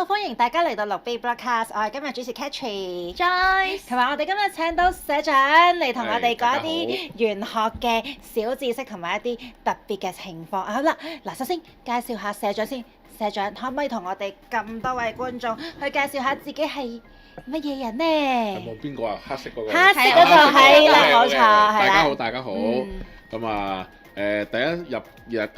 Hello， 歡迎大家嚟到綠 B Broadcast， 我係今日主持 Cathy Joyce， 同埋我哋今日請到社長嚟同我哋講一啲玄學嘅小知識同埋一啲特別嘅情況。好啦，嗱，首先介紹下社長先。社長可唔可以同我哋咁多位觀眾去介紹下自己係乜嘢人呢？有冇邊個啊？黑色嗰個。黑色嗰個係啦，冇錯，係啦。大家好，大家好。咁啊，第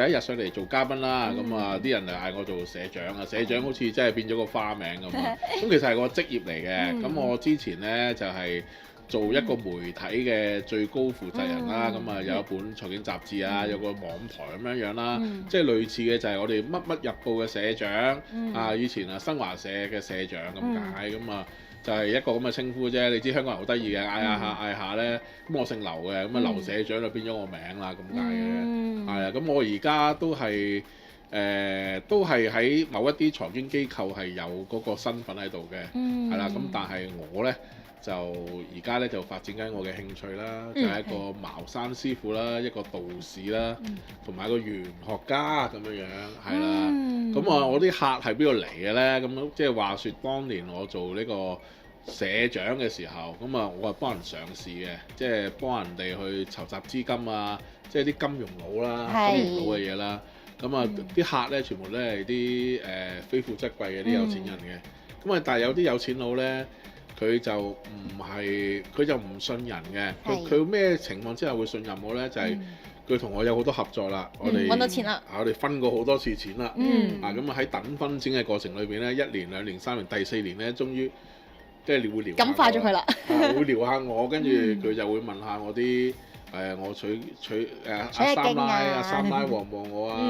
一日上嚟做嘉賓啦，咁啊啲人就嗌我做社長啊，社長好似真係變咗個花名咁啊。咁其實係個職業嚟嘅。咁我之前咧就係做一個媒體嘅最高負責人啦，咁啊有一本財經雜誌啊，有個網台咁樣樣啦，即係類似嘅就係我哋乜乜日報嘅社長啊，以前啊新華社嘅社長咁解，咁啊就係一個咁嘅稱呼啫。你知香港人好得意嘅，嗌下咧，咁我姓劉嘅，咁啊劉社長就變咗我名啦，咁解嘅。係啊，咁我而家都係喺某一啲財經機構係有嗰個身份喺度嘅，係啦，咁但係我咧。就而家咧就發展緊我嘅興趣啦，就係一個茅山師傅啦，一個道士啦，同埋一個玄學家咁樣樣，係啦。咁啊，我啲客係邊度嚟嘅咧？咁即係話説當年我做呢個社長嘅時候，咁啊我係幫人上市嘅，即係幫人哋去籌集資金啊，即係啲金融佬啦、金融佬嘅嘢啦。咁啊啲客咧全部都係啲非富則貴嘅啲有錢人嘅。咁啊，但係有啲有錢佬咧。佢就唔信人嘅，佢咩情況之下會信任我呢？就係佢同我有好多合作啦，我哋揾到錢啦，我哋分過好多次錢啦，咁啊喺等分錢嘅過程裏邊呢，1年、2年、3年、第4年呢，終於即係會撩，感化咗佢啦，會撩下我，跟住佢就會問下我啲。我娶阿三奶旺唔旺我啊？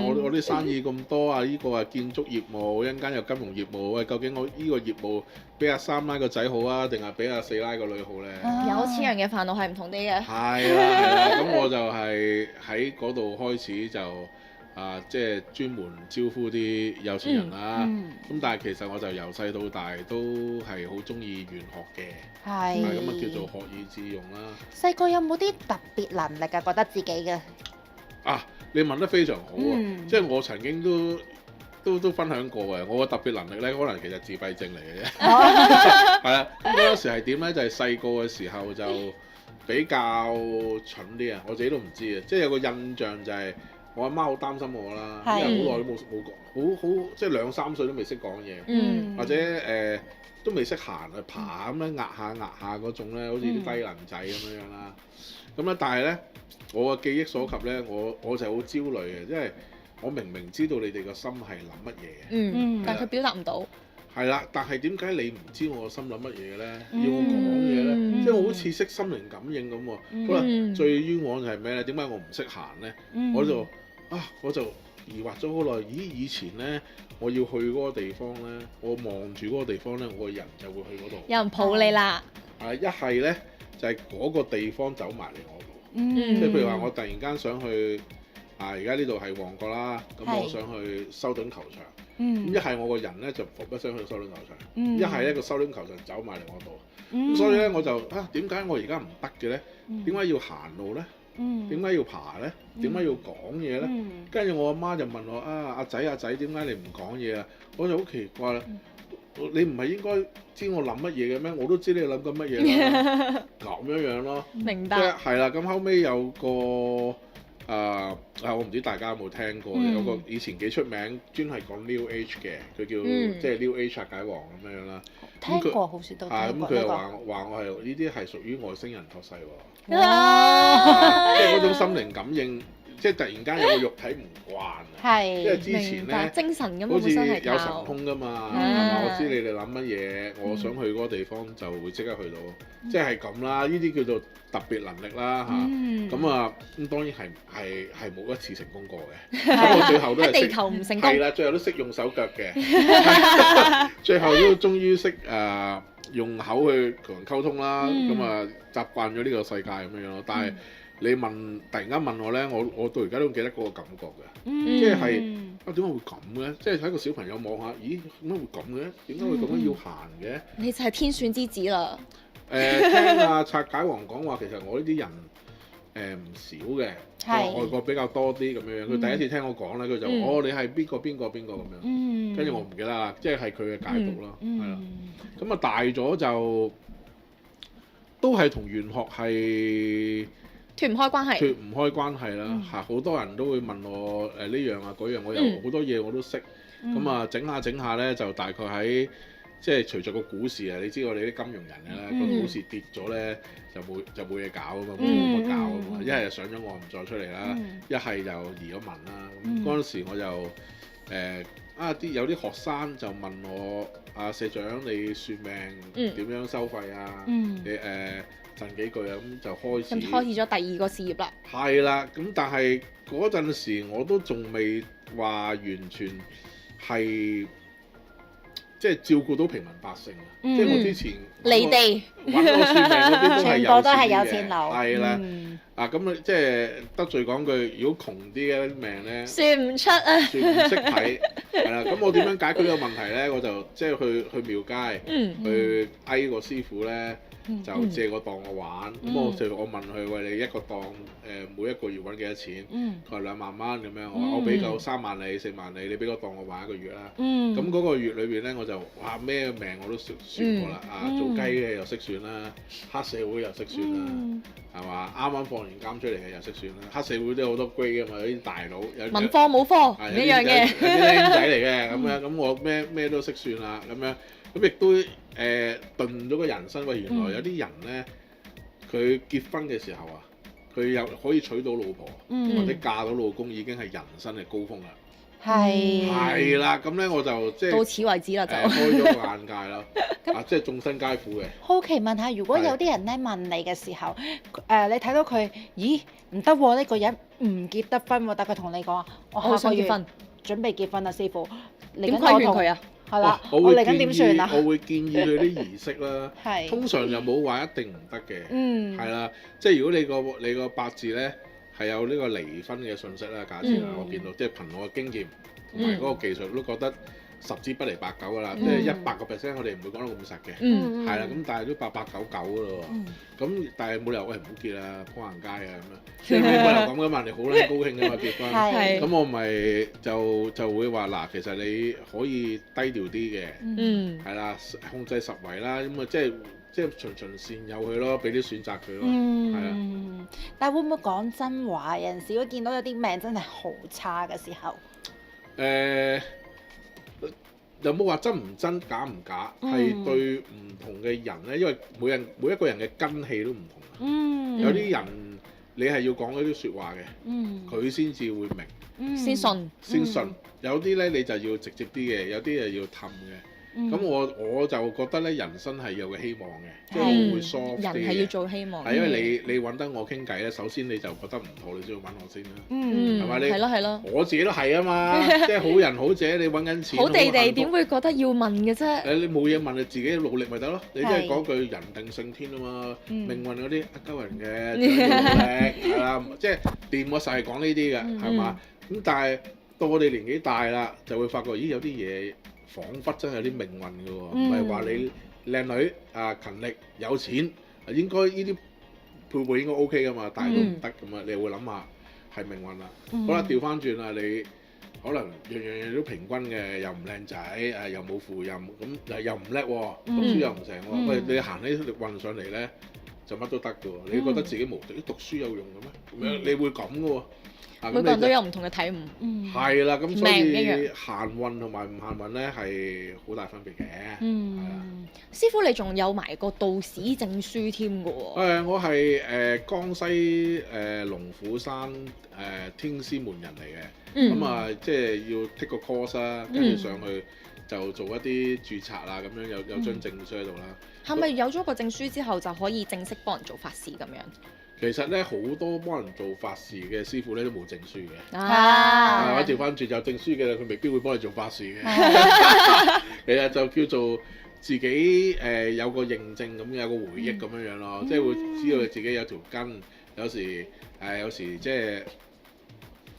我啲生意咁多啊，呢個係建築業務，一陣間有金融業務，喂，究竟我呢個業務俾阿三奶個仔好啊，定係俾阿4奶個女好咧？有錢人嘅煩惱係唔同啲嘅。係啦，咁我就係喺嗰度開始就即係專門招呼啲有錢人啦。咁但係其實我就由細到大都係好中意玄學嘅。係咁啊，叫做學以致用啦。細個有冇啲特別能力啊？覺得自己嘅你問得非常好啊！即係我曾經都分享過嘅，我個特別能力咧，可能其實自閉症嚟嘅啫。係啊，咁嗰時係點咧？就係細個嘅時候就比較蠢啲啊！我自己都唔知啊，即係有個印象就係我阿媽好擔心我啦，因為好耐都冇好即係2、3歲都未識講嘢，或者都未識行啊，爬咁樣壓下嗰種咧，好似啲低能仔咁樣樣啦。咁咧，但係咧，我嘅記憶所及咧，我就好焦慮嘅，因為我明明知道你哋個心係諗乜嘢嘅，但係佢表達唔到。係啦，但係點解你唔知我個心諗乜嘢咧？要我講嘢咧？即係我好似識心靈感應咁喎。好啦，最冤枉就係咩咧？點解我唔識行咧？我就疑惑咗好耐。咦，以前咧，我要去嗰個地方咧，我望住嗰個地方咧，我個人就會去嗰度。有人抱你啦。一係咧就係嗰個地方走埋嚟我度。即係譬如話，我突然間想去而家呢度係旺角啦，咁我想去修頓球場。咁一係我個人咧就伏一聲去修頓球場，一係咧個修頓球場走埋嚟我度。咁所以咧我就點解我而家唔得嘅咧？點解要行路咧？點解要爬咧？點解要講嘢咧？跟住我阿媽就問我阿仔點解你唔講嘢啊？我就好奇怪啦，你唔係應該知我諗乜嘢嘅咩？我都知你諗緊乜嘢啦，咁樣咯。明白。係啦，咁後尾有個我唔知大家有冇聽過，有個以前幾出名，專係講 New Age 嘅，佢叫即係 New Age 拆解王咁樣啦。聽過，好似都聽過。咁佢又話我係呢啲係屬於外星人託世喎，即係嗰種心靈感應，即係突然間有個肉體唔慣啊，因為之前咧精神咁好似本身係有神通㗎嘛，係嘛？我知你哋諗乜嘢，我想去嗰個地方就會即刻去到，即係咁啦。呢啲叫做特別能力啦嚇。咁當然係冇一次成功過嘅，我最後都係地球唔成功。係啦，最後都識用手腳嘅，最後都終於識用口去同人溝通啦。咁習慣咗呢個世界咁樣咯。但係你突然間問我咧，我到而家都記得嗰個感覺嘅，即係點解會咁嘅？即係睇個小朋友望下，咦，點解會咁嘅？點解會咁樣要行嘅？你就係天選之子啦！聽拆解王講話，其實我呢啲人唔少嘅，外國比較多啲咁樣。佢第一次聽我講咧，佢就你係邊個邊個邊個咁樣。跟住我唔記得啦，即係佢嘅解讀啦，係啦。咁啊大咗就都係同玄學係脫唔開關係。脫唔開關係啦嚇，好多人都會問我呢樣啊嗰樣，我有好多嘢我都識。咁啊整下整下咧，就大概喺即係隨着個股市啊，你知我哋啲金融人嘅咧，個股市跌咗咧就冇嘢搞啊嘛，冇乜搞啊嘛，一係就上咗岸唔再出嚟啦，一係就移咗民啦。咁嗰陣時我就有啲學生就問我社長你算命點樣收費啊？你贈幾句啊，咁就開始咗第二個事業啦。係啦，咁但係嗰陣時我都仲未話完全係即係照顧到平民百姓啊！即係我之前離地揾我算命嗰啲全部都係有錢佬，係啦。咁啊即係得罪講句，如果窮啲嘅命咧，算唔出啊，算唔識睇係啦。咁我點樣解決呢個問題咧？我就即係去廟街，去嗌個師傅咧。就借個檔我玩，咁我問佢喂，你一個檔每一個月揾幾多錢？佢話2萬蚊咁樣，我俾夠3萬你4萬你，你俾個檔我玩一個月啦。咁嗰個月裏邊咧，我就哇咩命我都算過啦，做雞嘅又識算啦，黑社會又識算啦，係嘛？啱啱放完監出嚟嘅又識算啦，黑社會都有好多 grade 㗎嘛，有啲大佬，文科武科唔一樣嘅，有啲僆仔嚟嘅咁樣，咁我咩都識算啦咁樣。咁亦都頓咗個人生喎，原來有啲人咧，佢結婚嘅時候啊，佢又可以娶到老婆，或者嫁到老公，已經係人生嘅高峰啦。係啦，咁咧我就即係到此為止啦，就開咗個眼界啦。即係眾生皆苦嘅。好奇問下，如果有啲人咧問你嘅時候，你睇到佢，咦唔得喎，呢個人唔結得婚喎，但佢同你講，我下個月準備結婚啦，師傅，點規勸佢啊？係啦，我嚟緊點算啊？我會建議佢啲儀式啦，通常就冇話一定唔得嘅，係啦，即係如果你個八字咧係有呢個離婚嘅信息啦，假設我見到即係憑我嘅經驗同埋嗰個技術都覺得10之不離8九㗎啦，即係100%我哋唔會講得咁實嘅，係啦，咁但係都8899㗎咯喎，咁但係冇理由喂唔好結啦，鋪行街啊咁樣，即係冇理由咁㗎嘛，你好撚高興㗎嘛結婚，咁我咪就會話嗱，其實你可以低調啲嘅，係啦，控制實惠啦，咁啊即係循善誘佢咯，俾啲選擇佢咯，係啊。但係會唔會講真話？有陣時如果見到有啲命真係好差嘅時候，有冇話真唔真假唔假？係對唔同嘅人咧，因為每一個人嘅根氣都唔同，有啲人你係要講嗰啲説話嘅，佢先至會明，先信。有啲咧你就要直接啲嘅，有啲係要氹嘅。咁我就覺得咧，人生係有個希望嘅，即係我會 soft 啲嘅。人係要做希望。係因為你揾得我傾偈咧，首先你就覺得唔妥，你先要揾我先啦。係咪？係咯。我自己都係啊嘛，即係好人好姐，你揾緊錢。好地地點會覺得要問嘅啫？你冇嘢問，你自己努力咪得咯。你即係講句人定勝天啊嘛，命運嗰啲鳩人嘅，努力係啦，即係掂我實係講呢啲嘅，係嘛？咁但係到我哋年紀大啦，就會發覺咦有啲嘢。彷彿真係有啲命運嘅喎，唔係話你靚女勤力有錢，應該呢啲配備應該 OK 噶嘛，但係都唔得咁啊，你會諗下係命運啦。好啦，調翻轉啦，你可能樣都平均嘅，又唔靚仔，又冇父蔭，咁又唔叻喎，讀書又唔成喎，喂你行呢運上嚟咧就乜都得嘅喎，你覺得自己無敵，讀書有用嘅咩？咁樣你會咁嘅喎。每個人都有唔同嘅體悟，係啦，咁所以行運同埋唔行運咧係好大分別嘅。係啊，師傅你仲有埋個道士證書添嘅喎。我係江西龍虎山天師門人嚟嘅，咁即係要 take 個 course 啦，跟住上去就做一啲註冊啊，咁樣有張證書喺度啦。係咪有咗個證書之後就可以正式幫人做法事咁樣？其實咧好多幫人做法事嘅師傅咧都冇證書嘅，或者調翻轉有證書嘅佢未必會幫你做法事嘅。其實就叫做自己有個認證咁，有個回憶咁樣樣咯，即係會知道自己有條根。有時即係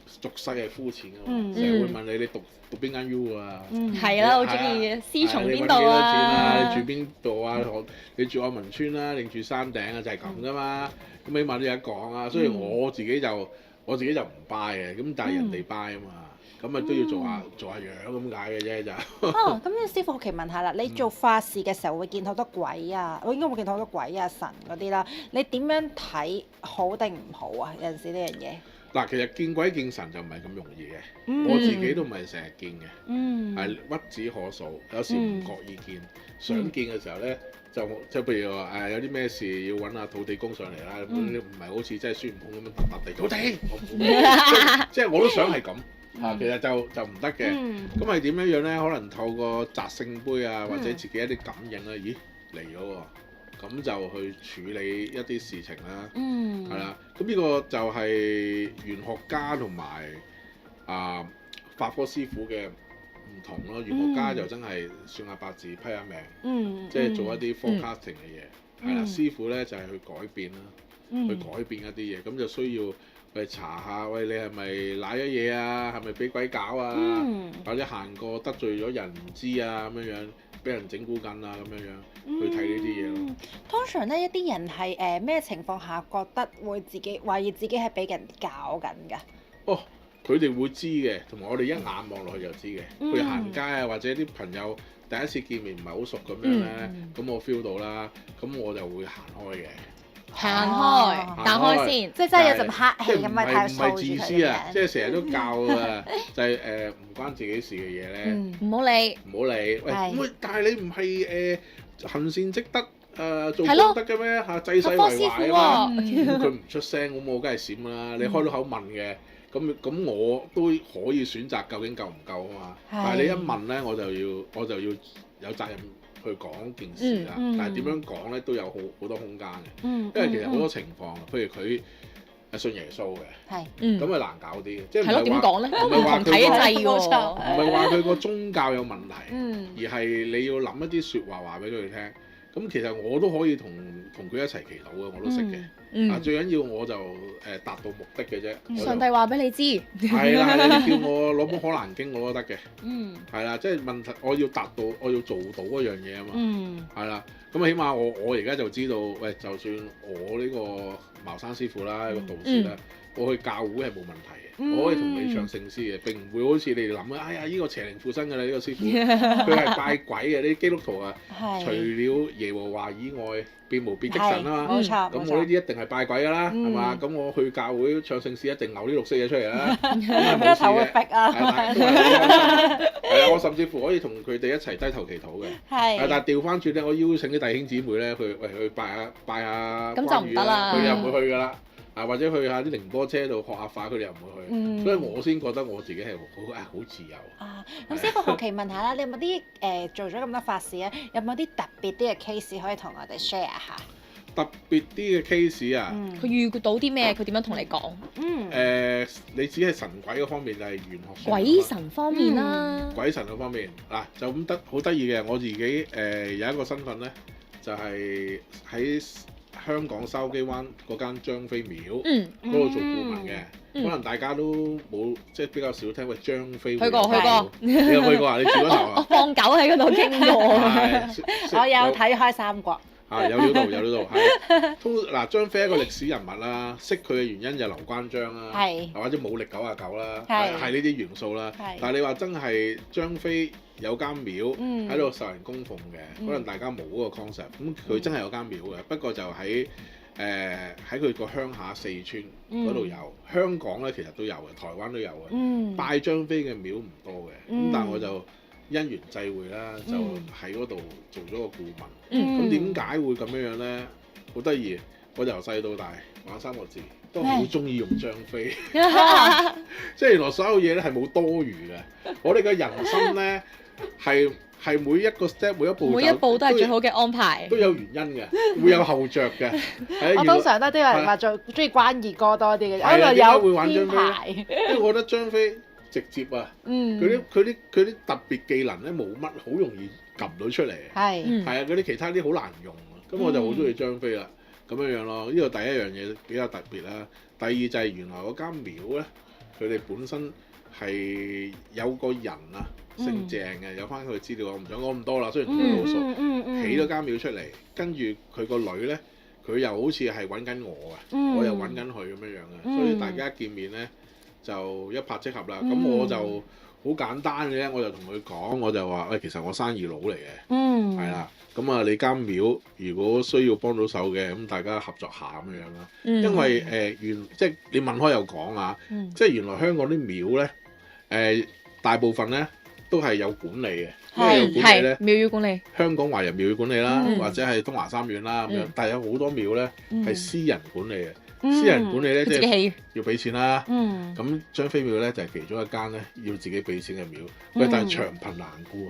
俗世係膚淺嘅嘛，成日會問你讀邊間 U 啊？係啦，好中意嘅。師從邊度啊？你揾幾多錢啊？你住邊度啊？你住愛民村啦，定住山頂啊？就係咁噶嘛。咁起碼都有得講啊。所以我自己就我自己就唔 buy 嘅，咁但係人哋 buy 啊嘛，咁咪都要做下樣咁解嘅啫就。哦，咁師傅好奇問下啦，你做法事嘅時候會見好多鬼啊？我應該會見到好多鬼啊、神嗰啲啦。你點樣睇好定唔好啊？有陣時呢樣嘢。嗱，其實見鬼見神就唔係咁容易嘅，我自己都唔係成日見嘅，係屈指可數。有時唔覺意見，想見嘅時候咧，就譬如話有啲咩事要揾阿土地公上嚟啦，咁唔係好似真係孫悟空咁樣揼地土地，即係我都想係咁其實就唔得嘅。咁係點樣樣咧？可能透過擲聖杯啊，或者自己一啲感應啦，咦嚟咗喎！咁就去處理一啲事情啦，係啦。咁呢個就係玄學家同埋法科師傅嘅唔同咯。玄學家就真係算下八字、批下命，即係做一啲 forecasting 嘅嘢，係啦。師傅咧就係去改變啦，去改變一啲嘢，咁就需要去查下，喂，你係咪賴咗嘢啊？係咪俾鬼搞啊？或者行過得罪咗人唔知啊咁樣樣，俾人整蠱緊啊咁樣樣，去睇呢啲嘢咯。通常咧，一啲人係咩情況下覺得會懷疑自己係俾人搞緊㗎？哦，佢哋會知嘅，同埋我哋一眼望落去就知嘅。譬如行街啊，或者啲朋友第一次見面唔係好熟咁樣咧，咁我 feel 到啦，咁我就會行開嘅。行開，打開先，即係真係有陣黑氣咁咪睇唔係自私啊，即係成日都教啊，就係唔關自己事嘅嘢咧，唔好理，唔好理。喂，咁但係你唔係行善積德做功德嘅咩嚇？濟世為懷啊嘛，咁佢唔出聲，咁我梗係閃啦。你開到口問嘅，咁我都可以選擇究竟夠唔夠啊嘛。但係你一問咧，我就要有責任去講件事啦，但係點樣講咧都有好多空間嘅，因為其實好多情況，譬如佢信耶穌嘅，咁咪難搞啲嘅，即係唔係點講咧？唔係話佢唔係話佢個宗教有問題，而係你要諗一啲説話俾佢聽。咁其實我都可以同佢一齊祈禱嘅，我都識嘅。最緊要我就達到目的嘅啫。上帝話俾你知，係啦，你叫我攞本《可蘭經》我都得嘅。係啦，即係問題，我要達到，我要做到嗰樣嘢啊嘛。係啦，咁起碼我而家就知道，喂，就算我呢個茅山師傅啦，一個道士啦，我去教會係冇問題嘅，我可以同你唱聖詩嘅，並唔會好似你哋諗啊，哎呀，呢個邪靈附身㗎啦，呢個師傅，佢係拜鬼嘅，呢啲基督徒啊，除了耶和華以外，別無別的神啊嘛。冇錯。咁我呢啲一定係拜鬼㗎啦，係嘛？咁我去教會唱聖詩一定扭呢六色嘢出嚟啦，咁係冇事嘅。係啊，我甚至乎可以同佢哋一齊低頭祈禱嘅。係。但係調翻轉咧，我邀請啲弟兄姊妹咧，去拜下關羽啦，咁就唔得啦，佢又唔會去㗎啦。或者去下啲寧波車度學下法，佢哋又唔會去，所以我先覺得我自己係好自由。咁師傅好奇問下啦，你有冇啲做咗咁多法事咧？有冇啲特別啲嘅 case 可以同我哋 share 下？特別啲嘅 case 啊，佢遇到啲咩？佢點樣同你講？你只係神鬼嗰方面就係玄學。鬼神方面啦。鬼神嗰方面嗱，就咁好得意嘅，我自己有一個身份咧，就係喺香港筲箕灣嗰間張飛廟嗰度做顧問嘅，可能大家都冇即係比較少聽過張飛。去過，你有去過啊？你住嗰頭啊？我放狗喺嗰度經過。我有睇開《三國》。有料到，係。嗱，張飛係一個歷史人物啦，識佢嘅原因就劉關張啦，或者武力99啦，係呢啲元素啦。但係你話真係張飛有間廟喺度受人供奉嘅，可能大家冇嗰個 concept。咁佢真係有間廟嘅，不過就喺佢個鄉下四川嗰度有。香港咧其實都有嘅，台灣都有嘅。拜張飛嘅廟唔多嘅，咁但係我就因緣際會啦，就喺嗰度做咗個顧問。咁點解會咁樣咧？好得意，我由細到大玩三國志都好中意用張飛，即係原來所有嘢咧係冇多餘嘅。我哋嘅人生咧係每一個 step 每一步都係最好嘅安排，都有原因嘅，會有後着嘅。我通常都有人話中意關二哥多啲嘅，我就有會玩張飛，因為我覺得張飛直接啊，佢啲特別技能咧冇乜，好容易撳到出嚟。係啊，嗰啲其他啲好難用啊，咁我就好中意張飛啦，咁樣咯。呢個第一樣嘢比較特別啦。第二就係原來嗰間廟咧，佢哋本身係有個人啊，姓鄭嘅，有翻佢資料，我唔想講咁多啦。雖然同佢好熟，起咗間廟出嚟，跟住佢個女咧，佢又好似係揾緊我嘅，我又揾緊佢咁樣樣嘅，所以大家見面咧就一拍即合啦。咁我就好簡單嘅咧，我就同佢講，我就話喂，其實我生意佬嚟嘅，係啦。咁啊，你間廟如果需要幫到手嘅，咁大家合作下咁樣啦。因為即係你問開又講啊，即係原來香港啲廟咧，大部分咧都係有管理嘅。咩有管理咧？廟宇管理。香港華人廟宇管理啦，或者係東華三院啦咁樣。但係有好多廟咧係私人管理嘅。私人管理咧即係要俾錢啦。咁張飛廟咧就係其中一間咧要自己俾錢嘅廟。喂，但係長貧難顧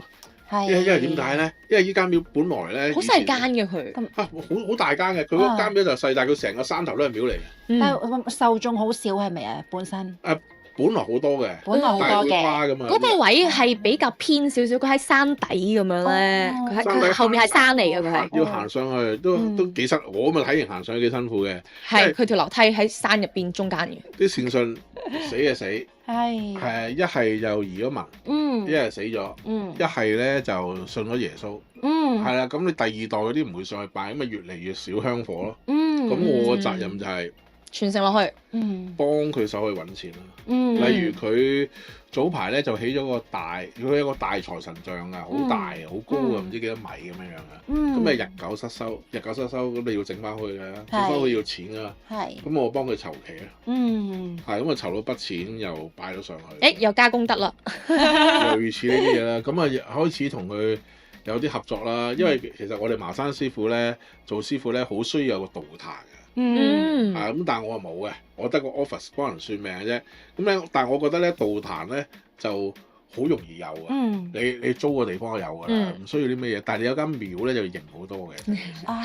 啊！因為點解咧？因為依間廟本來咧好細間嘅佢，好大間嘅，佢嗰間廟就細，但係佢成個山頭都係廟嚟嘅。但係受眾好少係咪啊？本身本來好多嘅，本來好多嘅。嗰個位係比較偏少少，佢喺山底咁樣咧，佢後面係山嚟嘅，佢係要行上去都幾辛，我咪睇完行上去幾辛苦嘅。係佢條樓梯喺山入邊中間嘅。啲善信死就死，係一係就移咗民，一係死咗，一係咧就信咗耶穌，係啦。咁你第二代嗰啲唔會上去拜，咁咪越嚟越少香火咯。咁我個責任就係傳承落去，幫佢手去揾錢啦。例如佢早排咧就起咗個大，佢有個大財神像啊，好大好高啊，唔知幾多米咁樣樣啊。咁咪日久失修，咁你要整翻去嘅，整翻去要錢啊。咁我幫佢籌期啊。係咁啊，籌到筆錢又擺咗上去。又加功德啦。類似呢啲嘢啦，咁啊開始同佢有啲合作啦。因為其實我哋茅山師傅咧做師傅咧，好需要有個道壇嘅。咁但係我係冇嘅，我得個 office 幫人算命嘅啫。咁咧，但係我覺得咧道壇咧就好容易有嘅。你租個地方就有㗎啦，唔需要啲咩嘢。但係你有間廟咧就型好多嘅，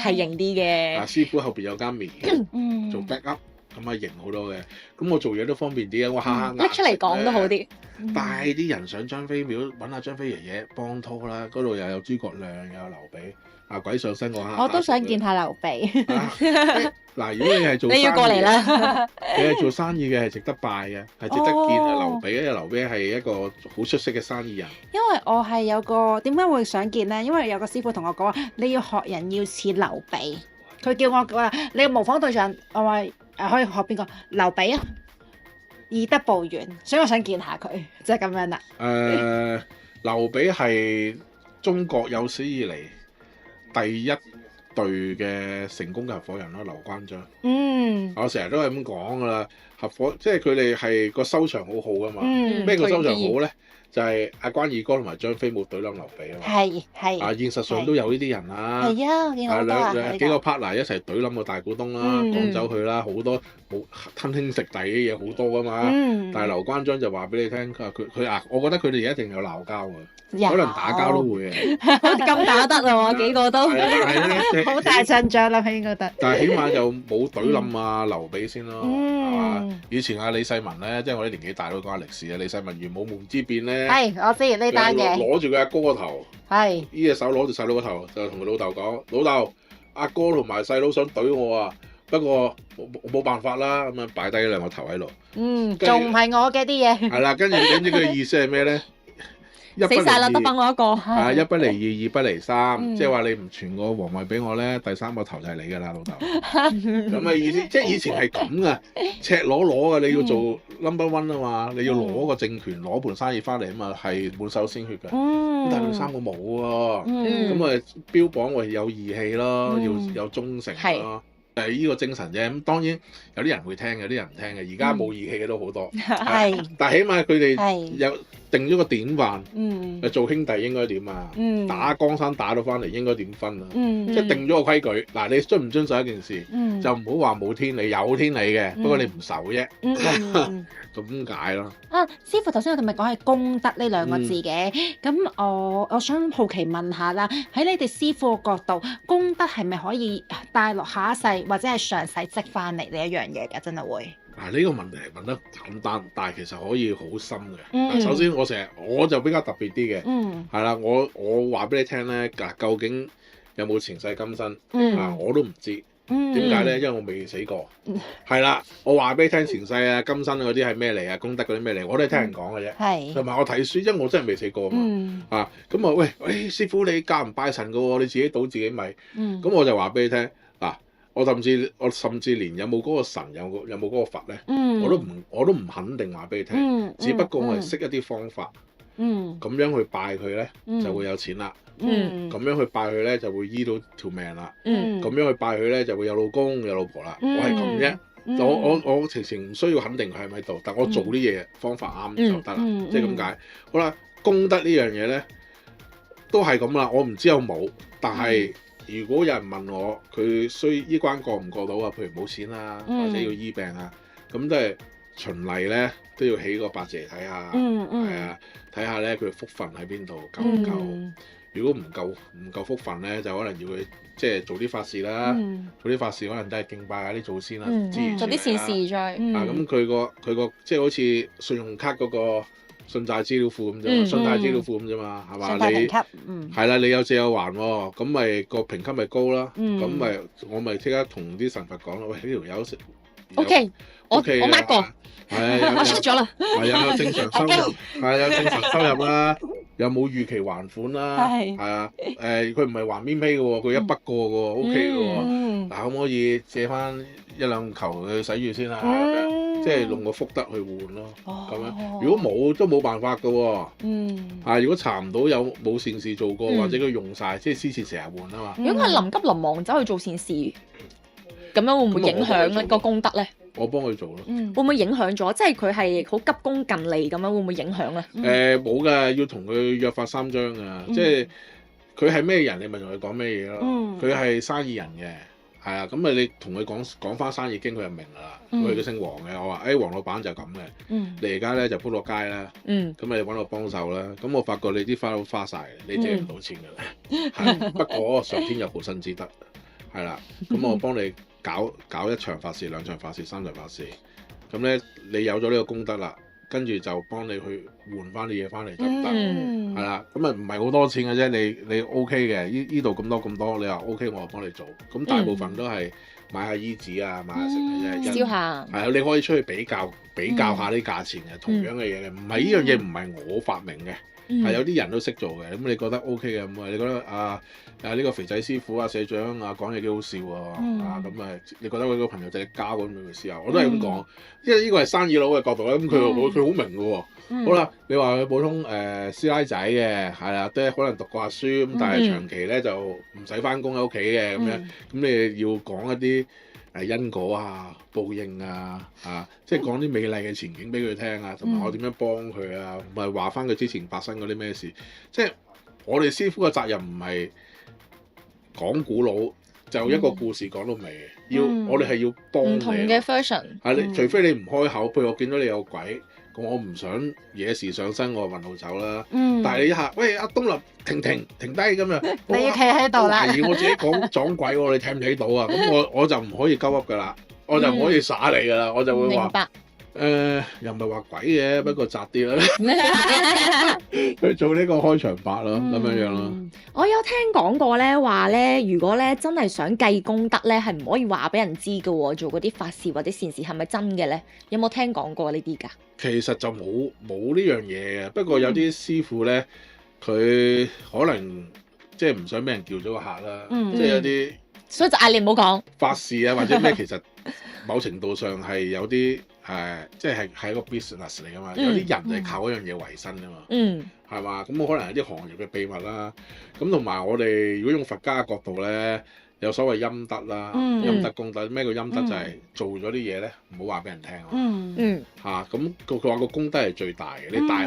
係型啲嘅。師傅後邊有間廟做 backup，咁啊型好多嘅。咁我做嘢都方便啲啊，我下下拎出嚟講都好啲。帶啲人上張飛廟揾下張飛爺爺幫拖啦，嗰度又有諸葛亮，又有劉備，鬼上身我都想見下劉備。嗱，如果你係做生意，你要過嚟啦。你係做生意嘅係值得拜嘅，係值得見啊！劉備，因為劉備係一個好出色嘅生意人。因為我係有個點解會想見咧？因為有個師傅同我講話，你要學人要似劉備。佢叫我話你要模仿對象，我話可以學邊個？劉備啊！以德報怨，所以我想見下佢，就係咁樣啦。劉備係中國有史以嚟第一隊嘅成功嘅合夥人咯，劉關張。我成日都係咁講噶啦，合夥即係佢哋係個收場好好噶嘛。咩個收場好咧？就係阿關二哥同埋張飛冇懟冧劉備啊嘛。係。現實上都有呢啲人啦。係啊，見好多啊。幾個 partner 一齊懟冧個大股東啦，趕走佢啦，好多冇吞兄食弟嘅嘢好多噶嘛。但係劉關張就話俾你聽，佢我覺得佢哋一定有鬧交㗎。可能打交都會嘅，咁打得啊！幾個都好大陣仗啦，應該得。但係起碼就冇懟冧啊劉備先咯，係嘛？以前阿李世民咧，即係我啲年紀大都講下歷史啊。李世民元武門之變咧，我知呢單嘢，攞住佢阿哥個頭，呢隻手攞住細佬個頭，就同佢老豆講：老豆，阿哥同埋細佬想懟我啊，不過冇辦法啦，咁樣擺低兩個頭喺度。仲唔係我嘅啲嘢？係啦，跟住你知佢嘅意思係咩咧？死晒啦，得返我一個。一不離二，二不離三，即係話你唔傳個皇位俾我咧，第三個頭就係你㗎啦，老豆。咁嘅意思，即係以前係咁噶，赤裸裸嘅，你要做 number one 啊嘛，你要攞個政權，攞盤生意翻嚟啊嘛，係滿手鮮血㗎。但係佢三個冇喎，咁啊標榜我有義氣咯，要有忠誠咯。依個精神啫，咁當然有啲人會聽，有啲人唔聽嘅。而家冇義氣嘅都好多，但係起碼佢哋有定咗個典範，做兄弟應該點啊？打江山打到翻嚟應該點分啊？即係定咗個規矩。嗱，你遵唔遵守一件事，就唔好話冇天理，有天理嘅，不過你唔守啫。咁解咯。師傅頭先我哋咪講係功德呢兩個字嘅，咁我想好奇問下啦，喺你哋師傅嘅角度，功德係咪可以帶落下一世或者係上世積翻嚟呢一樣嘢㗎？真係會。呢個問題係問得簡單，但係其實可以好深嘅。首先我就比較特別啲嘅，係啦，我話俾你聽咧，究竟有冇前世今生我都唔知。點解咧？因為我未死過。係啦，我話俾你聽前世啊、今生嗰啲係咩嚟啊、功德嗰啲咩嚟，我都係聽人講嘅啫。同埋我睇書，因為我真係未死過啊嘛。咁啊喂，師傅你教唔拜神㗎喎，你自己賭自己米。咁我就話俾你聽嗱，我甚至連有冇嗰個神有冇嗰個佛咧，我都唔肯定話俾你聽。只不過我係識一啲方法，咁樣去拜佢咧就會有錢啦。咁樣去拜佢咧就會醫到條命啦。咁樣去拜佢咧就會有老公有老婆啦。我係咁啫。我直情唔需要肯定佢係咪喺度，但我做啲嘢方法啱就得啦。即係咁解。好啦，功德呢樣嘢咧都係咁啦。我唔知有冇，但係如果有人問我佢醫關過唔過到啊？譬如冇錢啊，或者要醫病啊，咁都係循例咧都要起個八字嚟睇下，係啊，睇下咧佢福分喺邊度夠唔夠。如果唔夠福分咧，就可能要佢即係做啲法事啦，做啲法事可能都係敬拜下啲祖先啦，做啲善事再。咁佢個即係好似信用卡嗰個信貸資料庫咁啫，信貸資料庫咁啫嘛，係嘛？信貸評級，係啦，你有借有還喎，咁咪個評級咪高啦，咁咪我咪即刻同啲神佛講啦，喂，呢條友OK，我 mark 過，我 check 咗啦，係有正常收入，係有正常收入啦。有冇預期還款啦？係啊，佢唔係還邊批嘅喎，佢一筆過嘅喎 ，OK 嘅喎。嗱，可唔可以借翻一兩球去洗住先啦？即係用個福德去換咯。咁樣如果冇都冇辦法嘅喎。如果查唔到有冇善事做過，或者佢用晒，即係之前成日換啊嘛。如果佢係臨急臨忙走去做善事，咁樣會唔會影響個功德咧？我幫佢做咯。會唔會影響咗？即係佢係好急功近利咁樣，會唔會影響咧？冇㗎，要同佢約法三章㗎。即係佢係咩人，你咪同佢講咩嘢咯。佢係生意人嘅，係啊。咁咪你同佢講翻生意經，佢就明啦。佢姓黃嘅，我話黃老闆就係咁嘅。你而家咧就鋪落街啦。咁你揾我幫手啦。咁我發覺你啲花都花晒，你借唔到錢㗎啦。不過上天有無生之德，係啦。咁我幫你搞一場法事、兩場法事、三場法事，咁咧你有咗呢個功德啦，跟住就幫你去換翻啲嘢翻嚟得唔得？係啦，咁啊唔係好多錢嘅啫，你 OK 嘅，依度咁多，你話 OK 我就幫你做，咁大部分都係買下衣紙啊，買下食嘅啫，燒下。係啊，你可以出去比較下啲價錢嘅，同樣嘅嘢嘅，唔係呢樣嘢唔係我發明嘅。係有啲人都識做嘅，咁你覺得 OK 嘅，咁你覺得呢個肥仔師傅社長講嘢幾好笑喎，咁你覺得佢個朋友仔交咁咪試下，我都係咁講，因為呢個係生意佬嘅角度咧，咁佢好明嘅喎。好啦，你話佢普通師奶仔嘅，係啦，都係可能讀過下書咁，但係長期咧就唔使翻工喺屋企嘅咁樣，咁你要講一啲因果啊、報應啊，即係講啲美麗嘅前景俾佢聽啊，同埋我點樣幫佢啊，唔係話翻佢之前發生嗰啲咩事。即係我哋師傅嘅責任唔係講古佬，就一個故事講到尾，我哋係要幫你。唔同嘅 version。你除非你唔開口，譬如我見到你有鬼，咁我唔想惹事上身，我就運路走啦。但係你一下，喂阿東立停低咁樣，你要企喺度啦。懷疑我自己講撞鬼喎，你睇唔睇到啊？咁我就唔可以鳩噏噶啦，我就唔可以耍你噶啦，我就會話。明白。又唔係話鬼嘅，不過窄啲啦。去做呢個開場白咯，咁樣咯。我有聽講過咧，話咧，如果咧真係想計功德咧，係唔可以話俾人知㗎喎。做嗰啲法事或者善事係咪真嘅咧？有冇聽講過呢啲㗎？其實就冇呢樣嘢嘅，不過有啲師傅咧，佢可能即係唔想俾人叫咗個客啦，即係有啲，所以就嗌你唔好講法事啊或者咩，其實某程度上係有啲。即係一個 business 嚟噶嘛，有啲人係靠嗰樣嘢為生噶嘛，係嘛？咁可能係啲行業嘅秘密啦。咁同埋我哋如果用佛家嘅角度咧，有所謂陰德啦，陰德功德。咩叫陰德？就係做咗啲嘢咧，唔好話俾人聽。咁佢話個功德係最大嘅。你大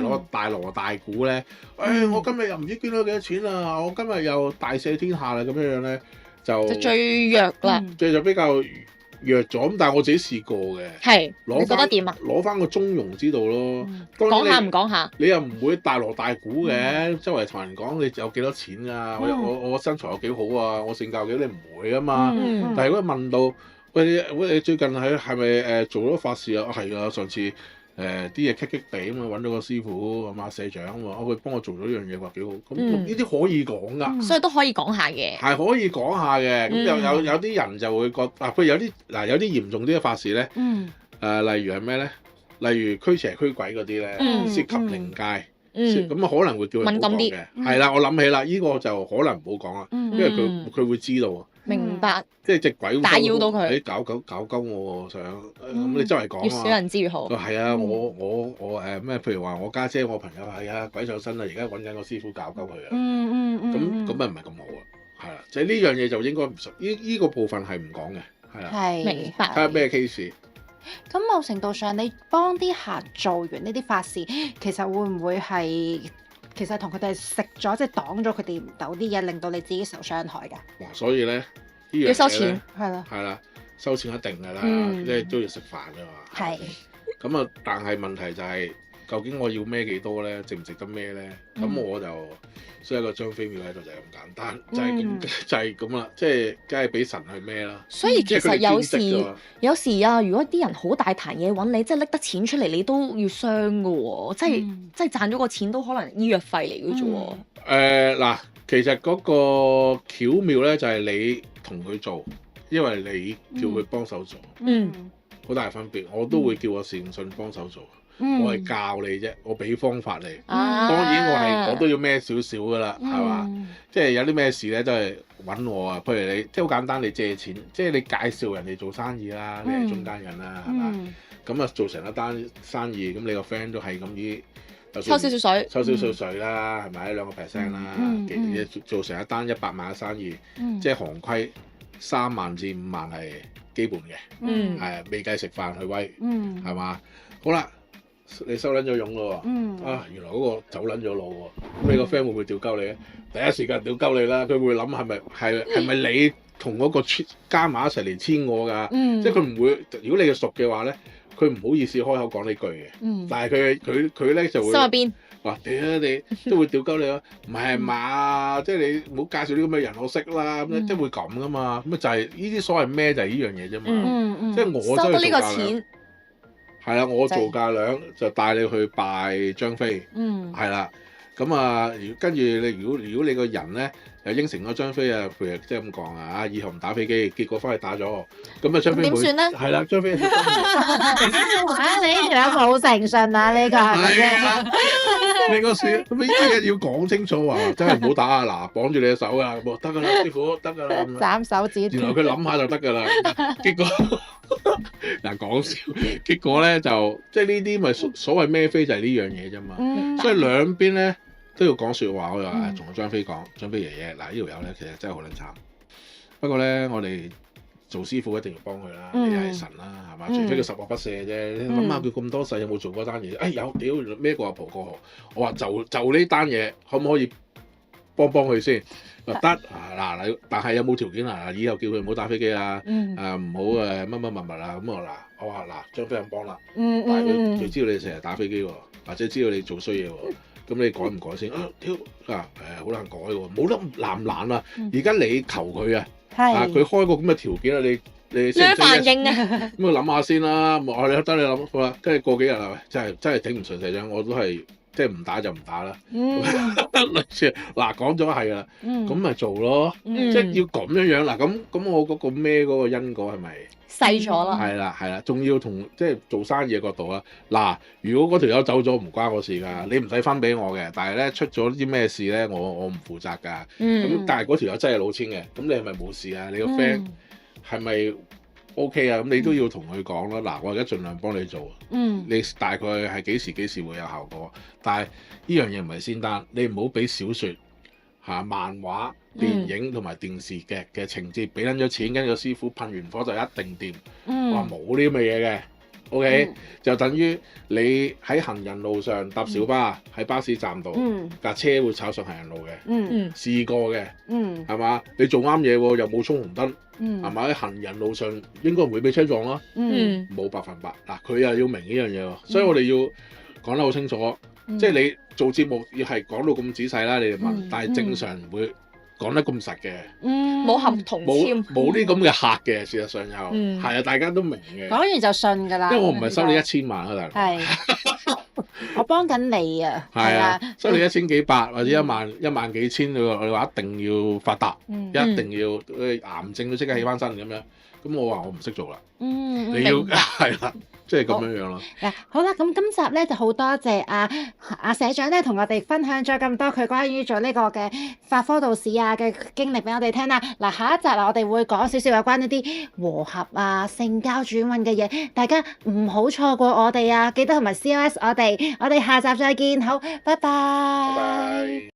鑼大鼓咧，我今日又唔知捐咗幾多錢啊！我今日又大赦天下啦，咁樣咧就最弱啦，就比較弱咗咁，但係我自己試過嘅。係，你覺得點啊？攞翻個中庸之道咯。講下唔講下？你又唔會大鑼大鼓嘅，周圍同人講你有幾多錢啊？我身材有幾好啊？我性格有幾好，你唔會啊嘛。但係如果問到喂你最近係咪做咗法事啊？係啊，上次啲嘢棘地咁啊，揾到個師傅啊嘛，社長喎，佢幫我做咗一樣嘢，話幾好。咁呢啲可以講噶，所以都可以講下嘅。係可以講下嘅。咁有啲人就會覺譬如有啲嚴重啲嘅法事咧，例如係咩咧？例如驅邪驅鬼嗰啲咧，涉及靈界，咁可能會叫佢唔好講嘅。係啦，我諗起啦，呢個就可能唔好講啦，因為佢會知道。明白。白，即係隻鬼打擾到佢，搞鳩我想咁你周圍講越少人知越好。係啊，我咩？譬如話我家姐我朋友係啊鬼上身啦，而家揾緊個師傅搞鳩佢啊。咁咪唔係咁好啊？係啦，就係呢樣嘢就應該唔熟，呢個部分係唔講嘅，係啦。係明白。睇下咩 case。咁某程度上，你幫啲客做完呢啲法事，其實會唔會係其實同佢哋食咗，即係擋咗佢哋唔到啲嘢，令到你自己受傷害㗎？哇！所以咧，呢樣嘢呢要收錢，係咯，係啦，收錢一定㗎啦，嗯即係都要食飯㗎嘛。係。咁啊，但係問題就係、究竟我要孭幾多咧？值唔值得孭咧？咁、我就所以個張飛廟喺度就係咁簡單，就係咁就係咁啦，即係梗係俾神去孭啦。所以其實有時啊，如果啲人好大壇嘢揾你，即係拎得錢出嚟，你都要傷噶喎，即係賺咗個錢都可能醫藥費嚟嘅啫喎。嗱，其實嗰個巧妙咧就係你同佢做，因為你叫佢幫手做，好大分別。我都會叫我善信幫手做。我係教你啫，我俾方法你。當然我都要孭少少噶啦，係嘛？即係有啲咩事咧，都係揾我啊。譬如你即係好簡單，你借錢，即係你介紹人哋做生意啦，你係中間人啦，係嘛？咁啊做成一單生意，咁你個 friend 都係咁啲，抽少少水，抽少少水啦，係咪2%啦？做成一單100萬嘅生意，即係行規3萬至5萬係基本嘅，係未計食飯去威，係嘛？好啦。你收撚咗傭咯喎，原來嗰個走撚咗路喎，咁你個 friend 會唔會屌鳩你咧？第一時間屌鳩你啦，佢會諗係咪你同嗰個加埋一齊嚟簽我㗎？即係佢唔會，如果你係熟嘅話咧，佢唔好意思開口講呢句嘅，但係佢咧就會心入邊話屌你都會屌鳩你咯，唔係嘛？即係你唔好介紹啲咁嘅人我識啦，咁即係會咁㗎嘛，咁就係呢啲所謂咩就係呢樣嘢啫嘛，即係我收得呢個錢。係啦，我做價量就帶你去拜張飛，係啦，咁啊，跟住如果你個人咧又應承咗張飛啊，譬如即係咁講啊，以後唔打飛機，結果翻去打咗，咁啊張飛點算咧？係啦，張飛。你條友好誠信啊！呢個係咪先？你個事咁呢啲嘢要講清楚啊！真係唔好打啊！嗱，綁住你隻手啊！得㗎啦，師傅得㗎啦。斬手指。原來佢諗下就得㗎啦，結果嗱講笑，結果咧就即係呢啲咪所謂孭飛就係呢樣嘢啫嘛。所以兩邊咧都要講説話。我又話同張飛講，張飛爺爺嗱呢條友咧其實真係好撚慘。不過咧我哋做師傅一定要幫佢啦，你係神啦，係嘛？除非佢十惡不赦啫。你諗下佢咁多世有冇做過單嘢？有屌孭個阿婆過河。我話就呢單嘢可唔可以幫佢先？得嗱，但係有冇條件啊？以後叫佢唔好打飛機啊，唔好乜物啊咁啊嗱，我話嗱張飛咁幫啦，但係佢知道你成日打飛機喎，或者知道你做衰嘢喎，咁你改唔改先？屌好難改喎，冇得難唔難啊？而家你求佢啊，佢開個咁嘅條件啊，你咩反應啊？咁諗下先啦，我你得你諗好啦，跟住過幾日啦，真係頂唔順勢啫，我都係。即係唔打就唔打啦，類似嗱講咗係啦，咁咪做咯，即係要咁樣嗱，咁我嗰個咩嗰個因果係咪細咗啦？係啦，仲要同即係做生意嘅角度啊，嗱，如果嗰條友走咗唔關我事㗎，你唔使分俾我嘅，但係咧出咗啲咩事咧，我唔負責㗎，咁但係嗰條友真係老千嘅，咁你係咪冇事啊？你個 friend 係咪？OK 啊，咁你都要同佢講啦。嗱，我而家盡量幫你做，你大概係幾時會有效果？但係呢樣嘢唔係仙丹，你唔好俾小説、漫畫、電影同埋電視劇嘅情節，俾撚咗錢，跟住個師傅噴完火就一定掂。話冇呢啲咁嘅嘢嘅，OK，就等於你喺行人路上搭小巴，喺巴士站度，架車會炒上行人路嘅，試過嘅，係嘛？你做啱嘢喎，又冇衝紅燈。係咪喺行人路上應該唔會俾車撞啦？冇100%嗱，佢又要明呢樣嘢喎，所以我哋要講得好清楚。即係你做節目要係講到咁仔細啦，你哋問，但係正常唔會講得咁實嘅。冇合同簽，冇啲咁嘅客嘅，事實上又係啊，大家都明嘅。講完就信㗎啦。因為我唔係收你1000萬啊，大佬。係，我幫緊你啊。係啊，收你1000幾百或者1萬幾千，你話一定要發達，一定要癌症都即刻起翻身咁樣，咁我話我唔識做啦，你你要係啦，即係咁樣樣咯。好啦，咁今集咧就好多謝阿社長咧，同我哋分享咗咁多佢關於做呢個嘅法科道士嘅經歷俾我哋聽啦。嗱，下一集我哋會講少少有關呢啲和合性交轉運嘅嘢，大家唔好錯過我哋記得同埋 COS 我哋下集再見，好，拜拜。拜拜。